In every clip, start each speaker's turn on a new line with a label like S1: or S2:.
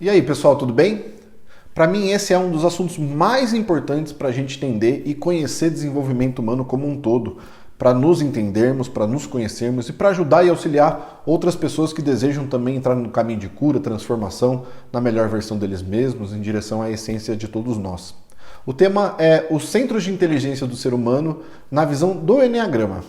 S1: E aí, pessoal, tudo bem? Para mim, esse é um dos assuntos mais importantes para a gente entender e conhecer desenvolvimento humano como um todo, para nos entendermos, para nos conhecermos e para ajudar e auxiliar outras pessoas que desejam também entrar no caminho de cura, transformação, na melhor versão deles mesmos, em direção à essência de todos nós. O tema é os centros de inteligência do ser humano na visão do Eneagrama.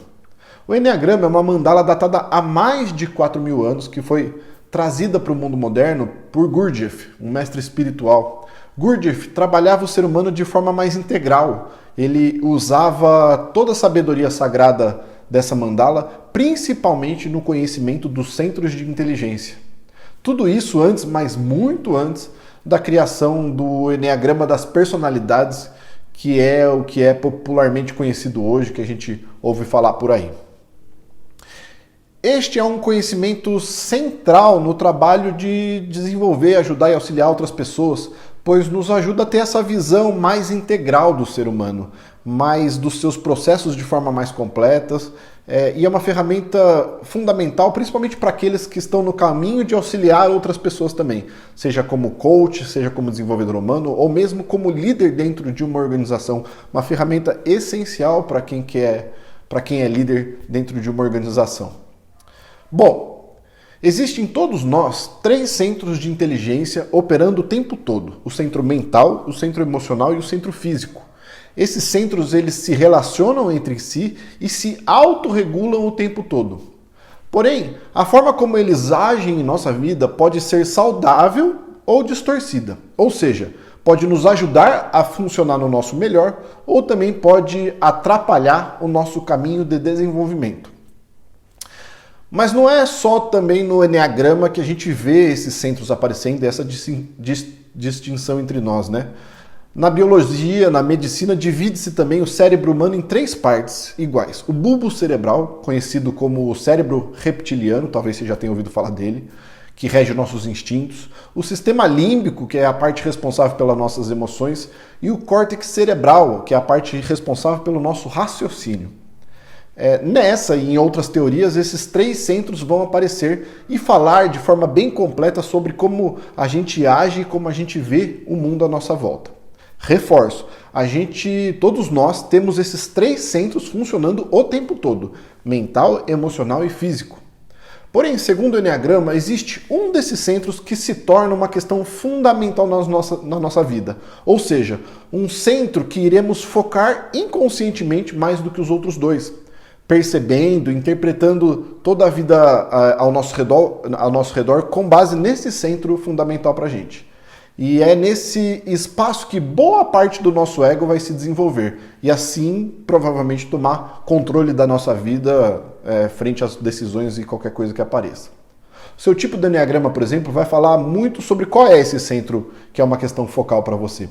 S1: O Eneagrama é uma mandala datada há mais de 4.000 anos que foi trazida para o mundo moderno por Gurdjieff, um mestre espiritual. Gurdjieff trabalhava o ser humano de forma mais integral. Ele usava toda a sabedoria sagrada dessa mandala, principalmente no conhecimento dos centros de inteligência. Tudo isso antes, mas muito antes, da criação do Eneagrama das personalidades, que é o que é popularmente conhecido hoje, que a gente ouve falar por aí. Este é um conhecimento central no trabalho de desenvolver, ajudar e auxiliar outras pessoas, pois nos ajuda a ter essa visão mais integral do ser humano, mais dos seus processos de forma mais completa, e é uma ferramenta fundamental, principalmente para aqueles que estão no caminho de auxiliar outras pessoas também, seja como coach, seja como desenvolvedor humano, ou mesmo como líder dentro de uma organização, uma ferramenta essencial para quem é líder dentro de uma organização. Bom, existem em todos nós 3 centros de inteligência operando o tempo todo: o centro mental, o centro emocional e o centro físico. Esses centros eles se relacionam entre si e se autorregulam o tempo todo. Porém, a forma como eles agem em nossa vida pode ser saudável ou distorcida. Ou seja, pode nos ajudar a funcionar no nosso melhor ou também pode atrapalhar o nosso caminho de desenvolvimento. Mas não é só também no Eneagrama que a gente vê esses centros aparecendo, essa distinção entre nós, né? Na biologia, na medicina, divide-se também o cérebro humano em 3 partes iguais. O bulbo cerebral, conhecido como o cérebro reptiliano, talvez você já tenha ouvido falar dele, que rege nossos instintos. O sistema límbico, que é a parte responsável pelas nossas emoções. E o córtex cerebral, que é a parte responsável pelo nosso raciocínio. Nessa e em outras teorias, esses 3 centros vão aparecer e falar de forma bem completa sobre como a gente age e como a gente vê o mundo à nossa volta. Reforço, todos nós temos esses 3 centros funcionando o tempo todo: mental, emocional e físico. Porém, segundo o Eneagrama, existe um desses centros que se torna uma questão fundamental na nossa vida. Ou seja, um centro que iremos focar inconscientemente mais do que os outros 2. Percebendo, interpretando toda a vida ao nosso redor com base nesse centro fundamental para a gente. E é nesse espaço que boa parte do nosso ego vai se desenvolver e assim provavelmente tomar controle da nossa vida frente às decisões e qualquer coisa que apareça. O seu tipo de Eneagrama, por exemplo, vai falar muito sobre qual é esse centro que é uma questão focal para você.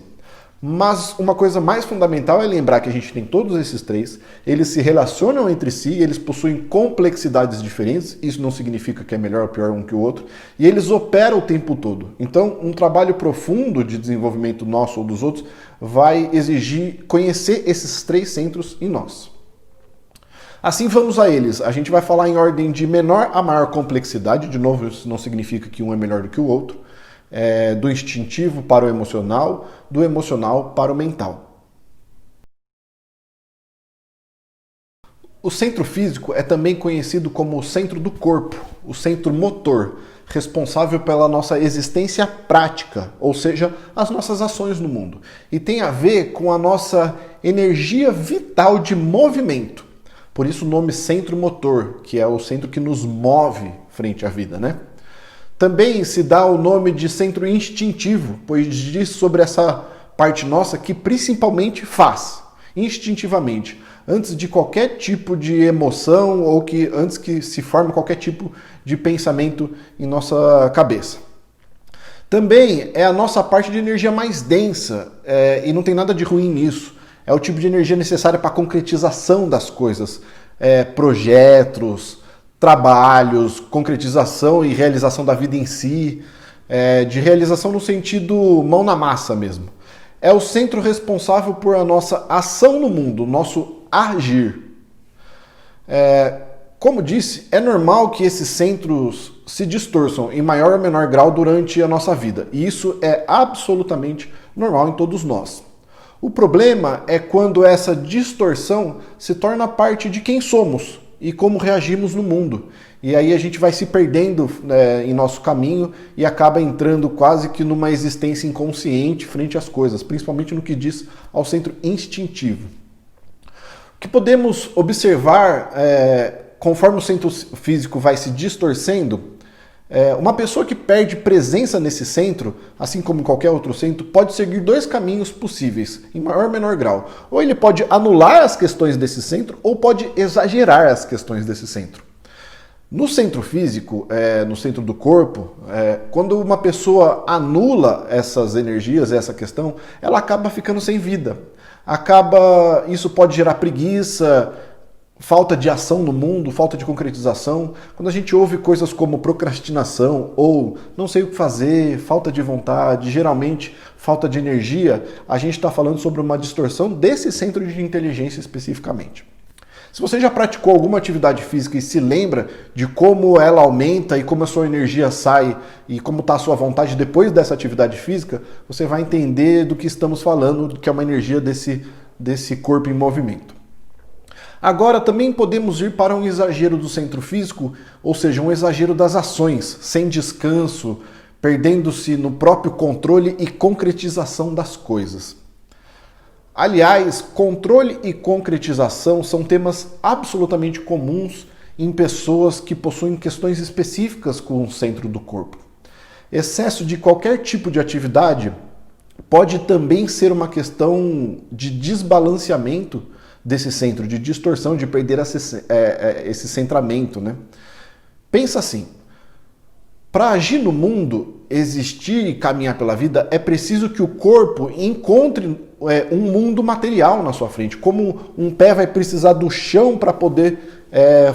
S1: Mas uma coisa mais fundamental é lembrar que a gente tem todos esses 3, eles se relacionam entre si, eles possuem complexidades diferentes, isso não significa que é melhor ou pior um que o outro, e eles operam o tempo todo. Então, um trabalho profundo de desenvolvimento nosso ou dos outros vai exigir conhecer esses 3 centros em nós. Assim, vamos a eles. A gente vai falar em ordem de menor a maior complexidade, de novo, isso não significa que um é melhor do que o outro. Do instintivo para o emocional, do emocional para o mental. O centro físico é também conhecido como o centro do corpo, o centro motor, responsável pela nossa existência prática, ou seja, as nossas ações no mundo. E tem a ver com a nossa energia vital de movimento. Por isso o nome centro motor, que é o centro que nos move frente à vida, né? Também se dá o nome de centro instintivo, pois diz sobre essa parte nossa que principalmente faz, instintivamente, antes de qualquer tipo de emoção ou antes que se forme qualquer tipo de pensamento em nossa cabeça. Também é a nossa parte de energia mais densa, e não tem nada de ruim nisso. É o tipo de energia necessária para a concretização das coisas, projetos, trabalhos, concretização e realização da vida em si, de realização no sentido mão na massa mesmo. É o centro responsável por a nossa ação no mundo, o nosso agir. Como disse, é normal que esses centros se distorçam em maior ou menor grau durante a nossa vida. E isso é absolutamente normal em todos nós. O problema é quando essa distorção se torna parte de quem somos e como reagimos no mundo. E aí a gente vai se perdendo em nosso caminho e acaba entrando quase que numa existência inconsciente frente às coisas, principalmente no que diz ao centro instintivo. O que podemos observar conforme o centro físico vai se distorcendo, uma pessoa que perde presença nesse centro, assim como qualquer outro centro, pode seguir dois caminhos possíveis, em maior ou menor grau. Ou ele pode anular as questões desse centro, ou pode exagerar as questões desse centro. No centro físico, no centro do corpo, quando uma pessoa anula essas energias, essa questão, ela acaba ficando sem vida. Isso pode gerar preguiça, falta de ação no mundo, falta de concretização. Quando a gente ouve coisas como procrastinação ou não sei o que fazer, falta de vontade, geralmente falta de energia, a gente está falando sobre uma distorção desse centro de inteligência especificamente. Se você já praticou alguma atividade física e se lembra de como ela aumenta e como a sua energia sai e como está a sua vontade depois dessa atividade física, você vai entender do que estamos falando, que é uma energia desse corpo em movimento. Agora, também podemos ir para um exagero do centro físico, ou seja, um exagero das ações, sem descanso, perdendo-se no próprio controle e concretização das coisas. Aliás, controle e concretização são temas absolutamente comuns em pessoas que possuem questões específicas com o centro do corpo. Excesso de qualquer tipo de atividade pode também ser uma questão de desbalanceamento desse centro, de distorção, de perder esse centramento, né? Pensa assim, para agir no mundo, existir e caminhar pela vida, é preciso que o corpo encontre um mundo material na sua frente, como um pé vai precisar do chão para poder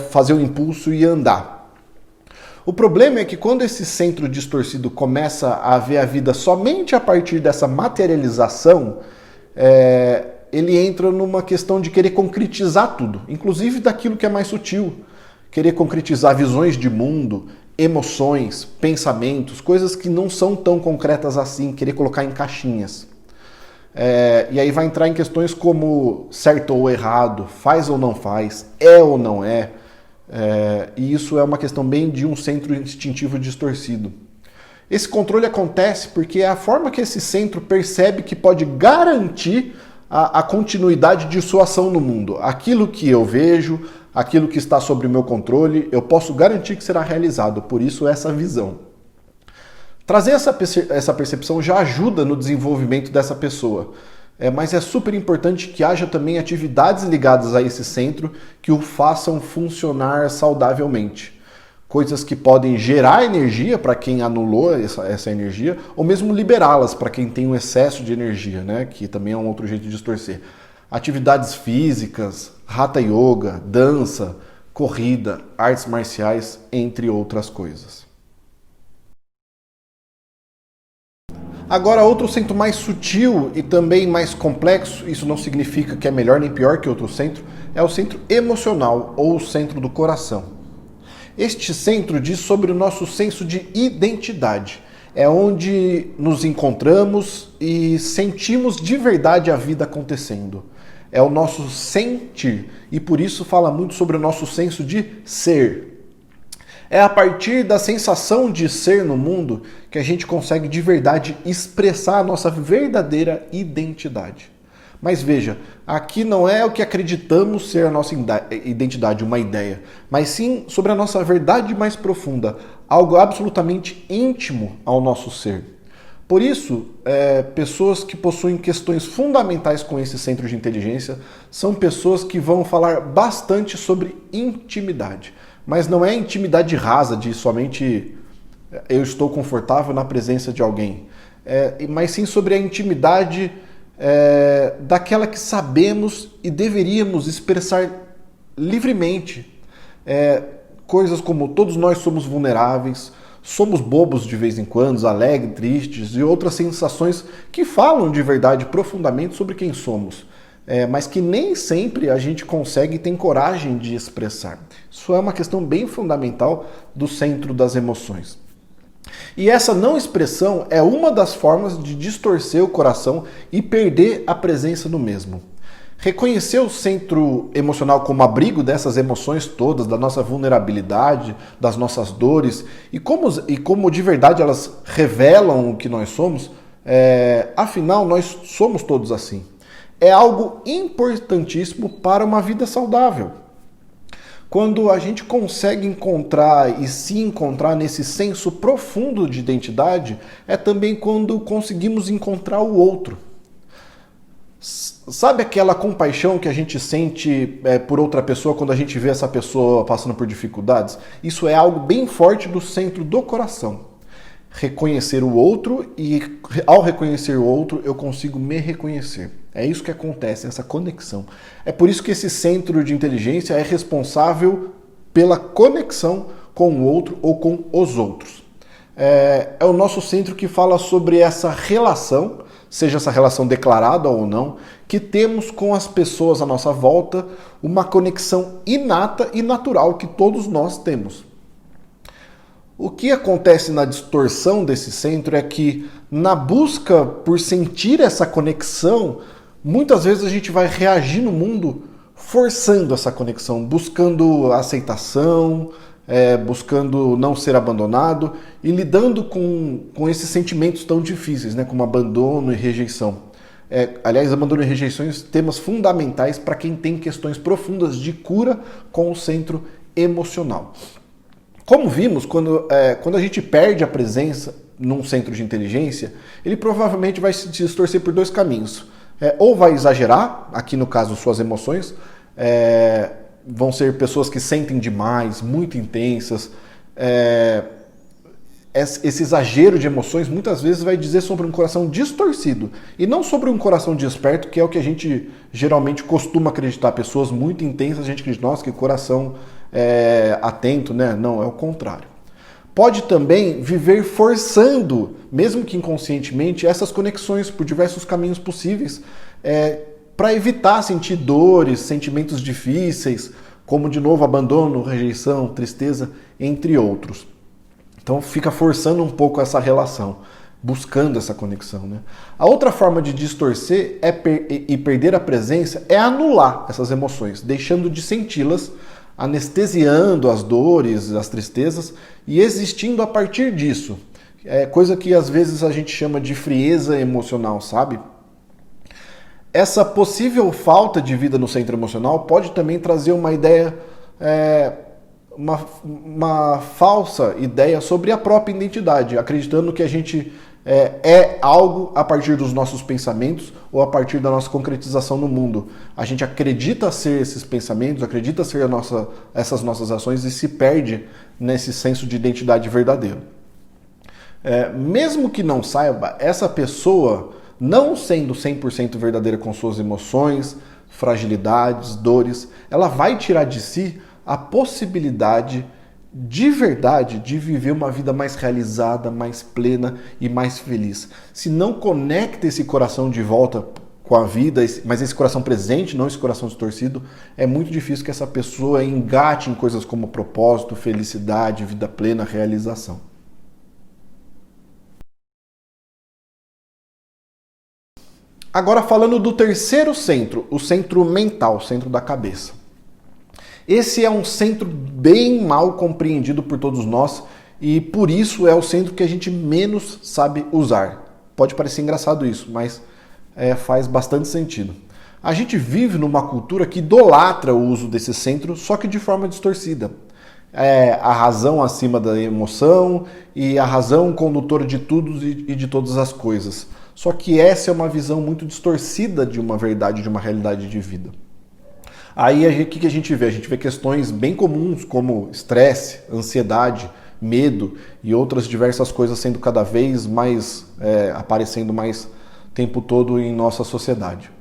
S1: fazer o impulso e andar. O problema é que quando esse centro distorcido começa a ver a vida somente a partir dessa materialização, ele entra numa questão de querer concretizar tudo, inclusive daquilo que é mais sutil. Querer concretizar visões de mundo, emoções, pensamentos, coisas que não são tão concretas assim, querer colocar em caixinhas. E aí vai entrar em questões como certo ou errado, faz ou não faz, é ou não é. E isso é uma questão bem de um centro instintivo distorcido. Esse controle acontece porque é a forma que esse centro percebe que pode garantir a continuidade de sua ação no mundo. Aquilo que eu vejo, aquilo que está sob o meu controle, eu posso garantir que será realizado, por isso essa visão. Trazer essa percepção já ajuda no desenvolvimento dessa pessoa, mas é super importante que haja também atividades ligadas a esse centro que o façam funcionar saudavelmente. Coisas que podem gerar energia para quem anulou essa energia, ou mesmo liberá-las para quem tem um excesso de energia, né? Que também é um outro jeito de distorcer. Atividades físicas, hatha yoga, dança, corrida, artes marciais, entre outras coisas. Agora, outro centro mais sutil e também mais complexo, isso não significa que é melhor nem pior que outro centro, é o centro emocional ou o centro do coração. Este centro diz sobre o nosso senso de identidade. É onde nos encontramos e sentimos de verdade a vida acontecendo. É o nosso sentir e por isso fala muito sobre o nosso senso de ser. É a partir da sensação de ser no mundo que a gente consegue de verdade expressar a nossa verdadeira identidade. Mas veja, aqui não é o que acreditamos ser a nossa identidade, uma ideia, mas sim sobre a nossa verdade mais profunda, algo absolutamente íntimo ao nosso ser. Por isso, pessoas que possuem questões fundamentais com esse centro de inteligência são pessoas que vão falar bastante sobre intimidade. Mas não é intimidade rasa de somente eu estou confortável na presença de alguém, mas sim sobre a intimidade daquela que sabemos e deveríamos expressar livremente. Coisas como todos nós somos vulneráveis, somos bobos de vez em quando, alegres, tristes e outras sensações que falam de verdade profundamente sobre quem somos. mas que nem sempre a gente consegue e tem coragem de expressar. Isso é uma questão bem fundamental do centro das emoções. E essa não expressão é uma das formas de distorcer o coração e perder a presença no mesmo. Reconhecer o centro emocional como abrigo dessas emoções todas, da nossa vulnerabilidade, das nossas dores, e como de verdade elas revelam o que nós somos, afinal nós somos todos assim. É algo importantíssimo para uma vida saudável. Quando a gente consegue encontrar e se encontrar nesse senso profundo de identidade, é também quando conseguimos encontrar o outro. Sabe aquela compaixão que a gente sente por outra pessoa quando a gente vê essa pessoa passando por dificuldades? Isso é algo bem forte do centro do coração. Reconhecer o outro e ao reconhecer o outro eu consigo me reconhecer. É isso que acontece, essa conexão. É por isso que esse centro de inteligência é responsável pela conexão com o outro ou com os outros. É o nosso centro que fala sobre essa relação, seja essa relação declarada ou não, que temos com as pessoas à nossa volta, uma conexão inata e natural que todos nós temos. O que acontece na distorção desse centro é que, na busca por sentir essa conexão, muitas vezes a gente vai reagir no mundo forçando essa conexão, buscando aceitação, buscando não ser abandonado e lidando com esses sentimentos tão difíceis, né, como abandono e rejeição. Aliás, abandono e rejeição são temas fundamentais para quem tem questões profundas de cura com o centro emocional. Como vimos, quando a gente perde a presença num centro de inteligência, ele provavelmente vai se distorcer por dois caminhos. Ou vai exagerar, aqui no caso suas emoções, vão ser pessoas que sentem demais, muito intensas. Esse exagero de emoções muitas vezes vai dizer sobre um coração distorcido e não sobre um coração desperto, que é o que a gente geralmente costuma acreditar. Pessoas muito intensas, a gente acredita, nossa, que coração atento, né? Não, é o contrário. Pode também viver forçando, mesmo que inconscientemente, essas conexões por diversos caminhos possíveis, para evitar sentir dores, sentimentos difíceis, como de novo abandono, rejeição, tristeza, entre outros. Então fica forçando um pouco essa relação, buscando essa conexão, né? A outra forma de distorcer e perder a presença é anular essas emoções, deixando de senti-las, anestesiando as dores, as tristezas e existindo a partir disso. Coisa que às vezes a gente chama de frieza emocional, sabe? Essa possível falta de vida no centro emocional pode também trazer uma ideia, uma falsa ideia sobre a própria identidade, acreditando que a gente é algo a partir dos nossos pensamentos ou a partir da nossa concretização no mundo. A gente acredita ser esses pensamentos, acredita ser essas nossas ações e se perde nesse senso de identidade verdadeiro. Mesmo que não saiba, essa pessoa, não sendo 100% verdadeira com suas emoções, fragilidades, dores, ela vai tirar de si a possibilidade de verdade de viver uma vida mais realizada, mais plena e mais feliz. Se não conecta esse coração de volta com a vida, mas esse coração presente, não esse coração distorcido, é muito difícil que essa pessoa engate em coisas como propósito, felicidade, vida plena, realização. Agora falando do terceiro centro, o centro mental, o centro da cabeça. Esse é um centro bem mal compreendido por todos nós e por isso é o centro que a gente menos sabe usar. Pode parecer engraçado isso, mas faz bastante sentido. A gente vive numa cultura que idolatra o uso desse centro, só que de forma distorcida. A razão acima da emoção e a razão condutora de tudo e de todas as coisas. Só que essa é uma visão muito distorcida de uma verdade, de uma realidade de vida. Aí o que a gente vê? A gente vê questões bem comuns como estresse, ansiedade, medo e outras diversas coisas sendo cada vez mais, aparecendo mais o tempo todo em nossa sociedade.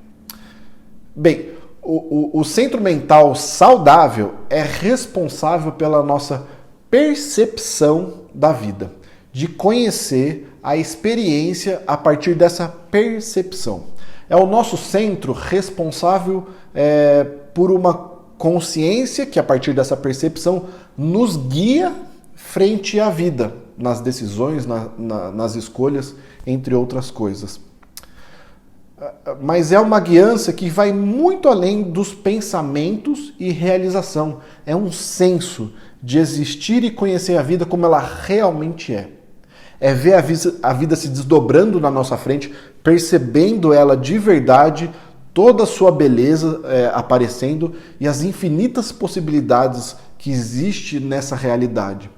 S1: Bem, o centro mental saudável é responsável pela nossa percepção da vida, de conhecer a experiência a partir dessa percepção. É o nosso centro responsável por uma consciência que, a partir dessa percepção, nos guia frente à vida, nas decisões, nas escolhas, entre outras coisas. Mas é uma guiança que vai muito além dos pensamentos e realização. É um senso de existir e conhecer a vida como ela realmente é. É ver a vida se desdobrando na nossa frente, percebendo ela de verdade, toda a sua beleza aparecendo e as infinitas possibilidades que existe nessa realidade.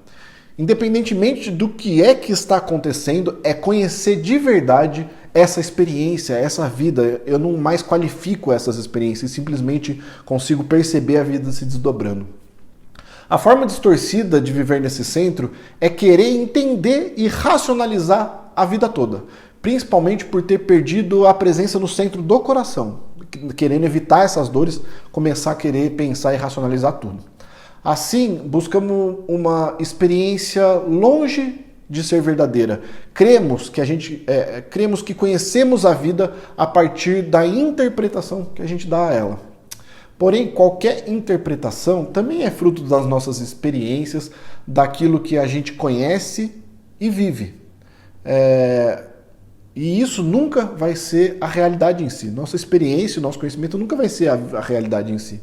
S1: Independentemente do que é que está acontecendo, é conhecer de verdade essa experiência, essa vida. Eu não mais qualifico essas experiências, simplesmente consigo perceber a vida se desdobrando. A forma distorcida de viver nesse centro é querer entender e racionalizar a vida toda, principalmente por ter perdido a presença no centro do coração, querendo evitar essas dores, começar a querer pensar e racionalizar tudo. Assim, buscamos uma experiência longe de ser verdadeira. Cremos que conhecemos a vida a partir da interpretação que a gente dá a ela. Porém, qualquer interpretação também é fruto das nossas experiências, daquilo que a gente conhece e vive. E isso nunca vai ser a realidade em si. Nossa experiência, nosso conhecimento nunca vai ser a realidade em si.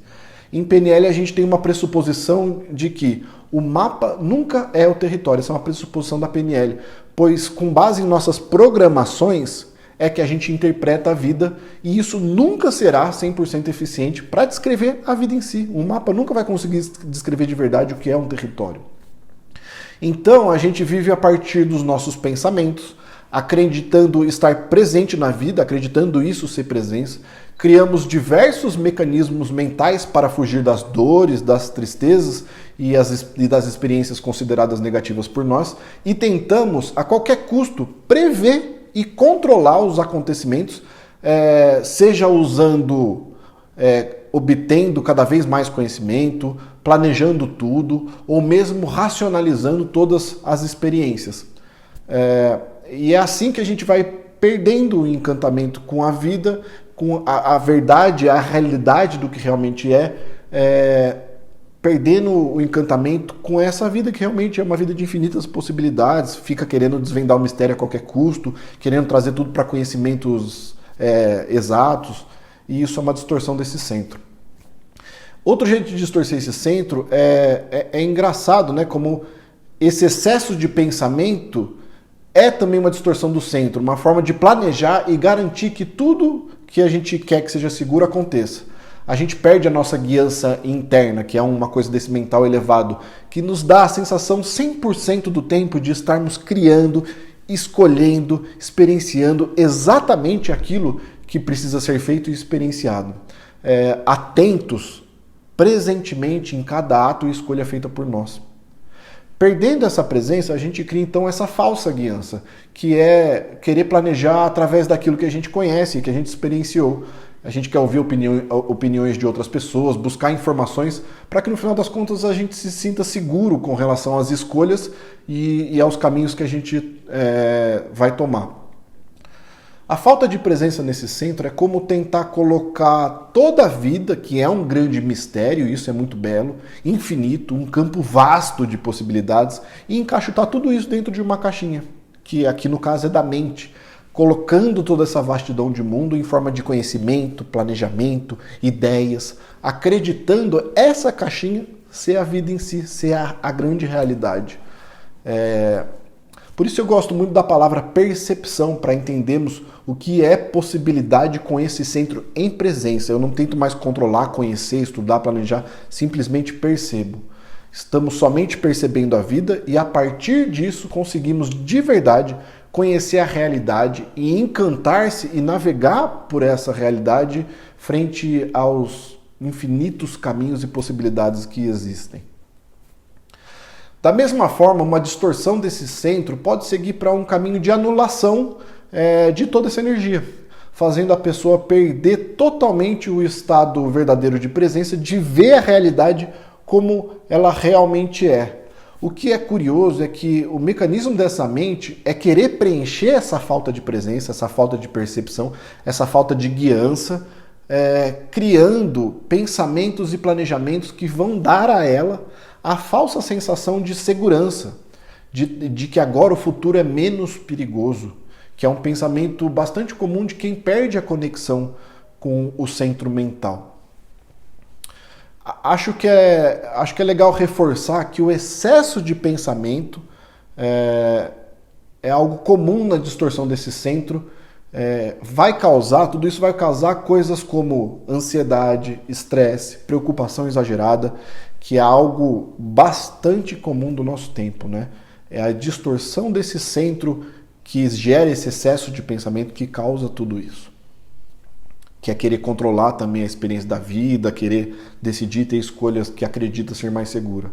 S1: Em PNL a gente tem uma pressuposição de que o mapa nunca é o território. Essa é uma pressuposição da PNL, pois com base em nossas programações é que a gente interpreta a vida e isso nunca será 100% eficiente para descrever a vida em si. Um mapa nunca vai conseguir descrever de verdade o que é um território. Então a gente vive a partir dos nossos pensamentos, acreditando estar presente na vida, acreditando isso ser presença. Criamos diversos mecanismos mentais para fugir das dores, das tristezas e das experiências consideradas negativas por nós e tentamos, a qualquer custo, prever e controlar os acontecimentos, seja obtendo cada vez mais conhecimento, planejando tudo, ou mesmo racionalizando todas as experiências. E é assim que a gente vai perdendo o encantamento com a vida, com a verdade, a realidade do que realmente perdendo o encantamento com essa vida que realmente é uma vida de infinitas possibilidades, fica querendo desvendar o mistério a qualquer custo, querendo trazer tudo para conhecimentos exatos, e isso é uma distorção desse centro. Outro jeito de distorcer esse centro é engraçado, né? Como esse excesso de pensamento é também uma distorção do centro, uma forma de planejar e garantir que tudo que a gente quer que seja seguro aconteça. A gente perde a nossa guiança interna, que é uma coisa desse mental elevado, que nos dá a sensação 100% do tempo de estarmos criando, escolhendo, experienciando exatamente aquilo que precisa ser feito e experienciado. Atentos presentemente em cada ato e escolha feita por nós. Perdendo essa presença, a gente cria então essa falsa guiança, que é querer planejar através daquilo que a gente conhece, que a gente experienciou. A gente quer ouvir opiniões de outras pessoas, buscar informações para que no final das contas a gente se sinta seguro com relação às escolhas e aos caminhos que a gente vai tomar. A falta de presença nesse centro é como tentar colocar toda a vida, que é um grande mistério, isso é muito belo, infinito, um campo vasto de possibilidades, e encaixotar tudo isso dentro de uma caixinha, que aqui no caso é da mente, colocando toda essa vastidão de mundo em forma de conhecimento, planejamento, ideias, acreditando essa caixinha ser a vida em si, ser a grande realidade. Por isso eu gosto muito da palavra percepção, para entendermos o que é possibilidade com esse centro em presença. Eu não tento mais controlar, conhecer, estudar, planejar, simplesmente percebo. Estamos somente percebendo a vida e a partir disso conseguimos de verdade conhecer a realidade e encantar-se e navegar por essa realidade frente aos infinitos caminhos e possibilidades que existem. Da mesma forma, uma distorção desse centro pode seguir para um caminho de anulação de toda essa energia, fazendo a pessoa perder totalmente o estado verdadeiro de presença, de ver a realidade como ela realmente é. O que é curioso é que o mecanismo dessa mente é querer preencher essa falta de presença, essa falta de percepção, essa falta de guiança, criando pensamentos e planejamentos que vão dar a ela a falsa sensação de segurança, de que agora o futuro é menos perigoso, que é um pensamento bastante comum de quem perde a conexão com o centro mental. Acho que é legal reforçar que o excesso de pensamento é algo comum na distorção desse centro. Tudo isso vai causar coisas como ansiedade, estresse, preocupação exagerada, que é algo bastante comum do nosso tempo, né? É a distorção desse centro que gera esse excesso de pensamento que causa tudo isso. Que é querer controlar também a experiência da vida, querer decidir ter escolhas que acredita ser mais segura.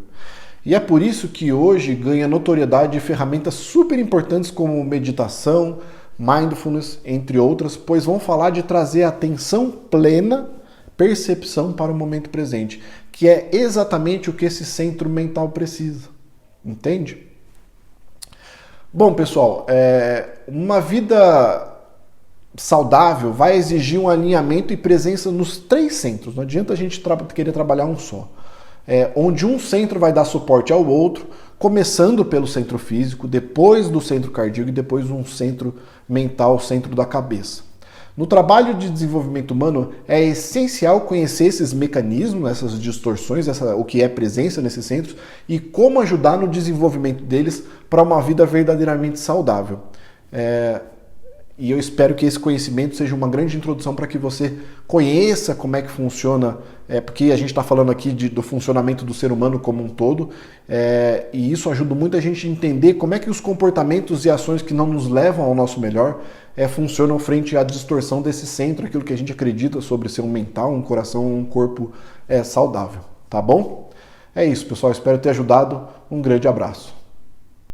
S1: E é por isso que hoje ganha notoriedade ferramentas super importantes como meditação, mindfulness, entre outras, pois vão falar de trazer atenção plena, percepção para o momento presente, que é exatamente o que esse centro mental precisa. Entende? Bom, pessoal, uma vida saudável vai exigir um alinhamento e presença nos 3 centros. Não adianta a gente querer trabalhar um só. Onde um centro vai dar suporte ao outro, começando pelo centro físico, depois do centro cardíaco e depois um centro mental, centro da cabeça. No trabalho de desenvolvimento humano, é essencial conhecer esses mecanismos, essas distorções, o que é presença nesses centros e como ajudar no desenvolvimento deles para uma vida verdadeiramente saudável. E eu espero que esse conhecimento seja uma grande introdução para que você conheça como é que funciona, porque a gente está falando aqui do funcionamento do ser humano como um todo, e isso ajuda muito a gente a entender como é que os comportamentos e ações que não nos levam ao nosso melhor funcionam frente à distorção desse centro, aquilo que a gente acredita sobre ser um mental, um coração, um corpo saudável, tá bom? É isso, pessoal, espero ter ajudado, um grande abraço.